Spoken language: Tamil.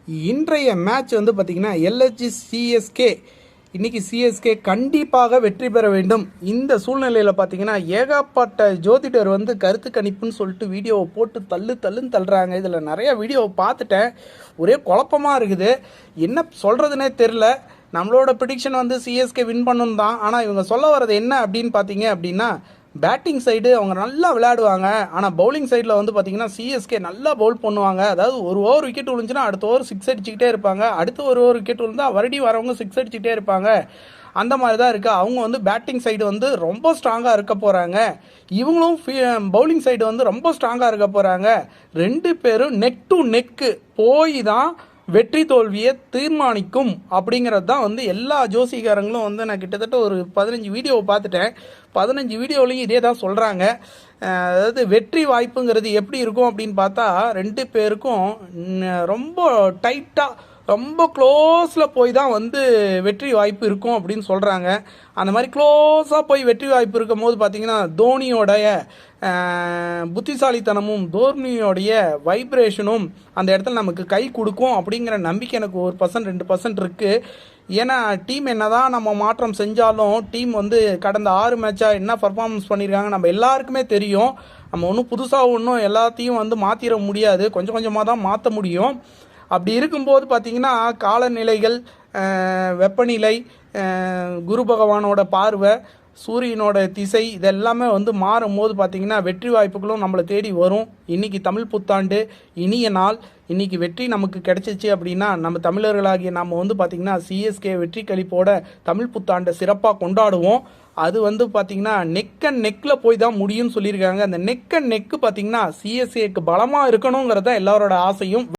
இன்றைய மேட்ச் வந்து பார்த்திங்கன்னா எல்எஸ்ஜி சிஎஸ்கே. இன்றைக்கி சிஎஸ்கே கண்டிப்பாக வெற்றி பெற வேண்டும். இந்த சூழ்நிலையில் பார்த்திங்கன்னா ஏகப்பட்ட ஜோதிடர் வந்து கருத்து கணிப்புன்னு சொல்லிட்டு வீடியோவை போட்டு தள்ளுன்னு தள்ளுறாங்க. இதில் நிறையா வீடியோவை பார்த்துட்டேன், ஒரே குழப்பமாக இருக்குது, என்ன சொல்கிறதுனே தெரில. நம்மளோட ப்ரிடிக்ஷன் வந்து சிஎஸ்கே வின் பண்ணணும் தான். ஆனால் இவங்க சொல்ல வர்றது என்ன அப்படின்னு பார்த்தீங்க அப்படின்னா, பேட்டிங் சைடு அவங்க நல்லா விளையாடுவாங்க, ஆனால் பவுலிங் சைடில் வந்து பார்த்திங்கன்னா சிஎஸ்கே நல்லா பவுல் பண்ணுவாங்க. அதாவது ஒரு ஓவர் விக்கெட் விழுந்துச்சுன்னா அடுத்த ஓவர் சிக்ஸ் அடிச்சுக்கிட்டே இருப்பாங்க, அடுத்து ஒரு ஓவர் விக்கெட் விழுந்தால் மறுபடியும் வரவங்க சிக்ஸ் அடிச்சுக்கிட்டே இருப்பாங்க. அந்த மாதிரி தான் இருக்குது. அவங்க வந்து பேட்டிங் சைடு வந்து ரொம்ப ஸ்ட்ராங்காக இருக்க போகிறாங்க, இவங்களும் பவுலிங் சைடு வந்து ரொம்ப ஸ்ட்ராங்காக இருக்க போகிறாங்க. ரெண்டு பேரும் நெக் டு நெக்கு போய் தான் வெற்றி தோல்வியை தீர்மானிக்கும் அப்படிங்கிறது தான் வந்து எல்லா ஜோசிகாரங்களும் வந்து நான் கிட்டத்தட்ட ஒரு 15 வீடியோவை பார்த்துட்டேன். 15 வீடியோலையும் இதே தான் சொல்கிறாங்க. அதாவது வெற்றி வாய்ப்புங்கிறது எப்படி இருக்கும் அப்படின்னு பார்த்தா, ரெண்டு பேருக்கும் ரொம்ப டைட்டாக ரொம்ப க்ளோஸில் போய் தான் வந்து வெற்றி வாய்ப்பு இருக்கும் அப்படின்னு சொல்கிறாங்க. அந்த மாதிரி க்ளோஸாக போய் வெற்றி வாய்ப்பு இருக்கும் போது பார்த்திங்கன்னா தோனியோடைய புத்திசாலித்தனமும் தோனியோடைய வைப்ரேஷனும் அந்த இடத்துல நமக்கு கை கொடுக்கும் அப்படிங்கிற நம்பிக்கை எனக்கு 1% 2% இருக்குது. ஏன்னா டீம் என்ன தான் நம்ம மாற்றம் செஞ்சாலும் டீம் வந்து கடந்த 6 மேட்சாக என்ன பர்ஃபார்மன்ஸ் பண்ணியிருக்காங்க நம்ம எல்லாருக்குமே தெரியும். நம்ம ஒன்றும் புதுசாக ஒன்றும் எல்லாத்தையும் வந்து மாற்றிட முடியாது, கொஞ்சம் கொஞ்சமாக தான் மாற்ற முடியும். அப்படி இருக்கும்போது பார்த்திங்கன்னா காலநிலைகள், வெப்பநிலை, குரு பகவானோட பார்வை, சூரியனோட திசை, இதெல்லாமே வந்து மாறும் போது பார்த்திங்கன்னா வெற்றி வாய்ப்புகளும் நம்மளை தேடி வரும். இன்றைக்கி தமிழ் புத்தாண்டு, இனிய நாள். இன்றைக்கி வெற்றி நமக்கு கிடைச்சிச்சு அப்படின்னா நம்ம தமிழர்களாகிய நம்ம வந்து பார்த்திங்கன்னா சிஎஸ்கே வெற்றி கழிப்போட தமிழ் புத்தாண்டை சிறப்பாக கொண்டாடுவோம். அது வந்து பார்த்திங்கன்னா நெக் அண்ட் நெக்கில் போய் தான் முடியும்னு சொல்லியிருக்காங்க. அந்த நெக் அண்ட் நெக்கு பார்த்திங்கன்னா சிஎஸ்கேக்கு பலமாக இருக்கணுங்கிறது தான் எல்லாரோட ஆசையும்.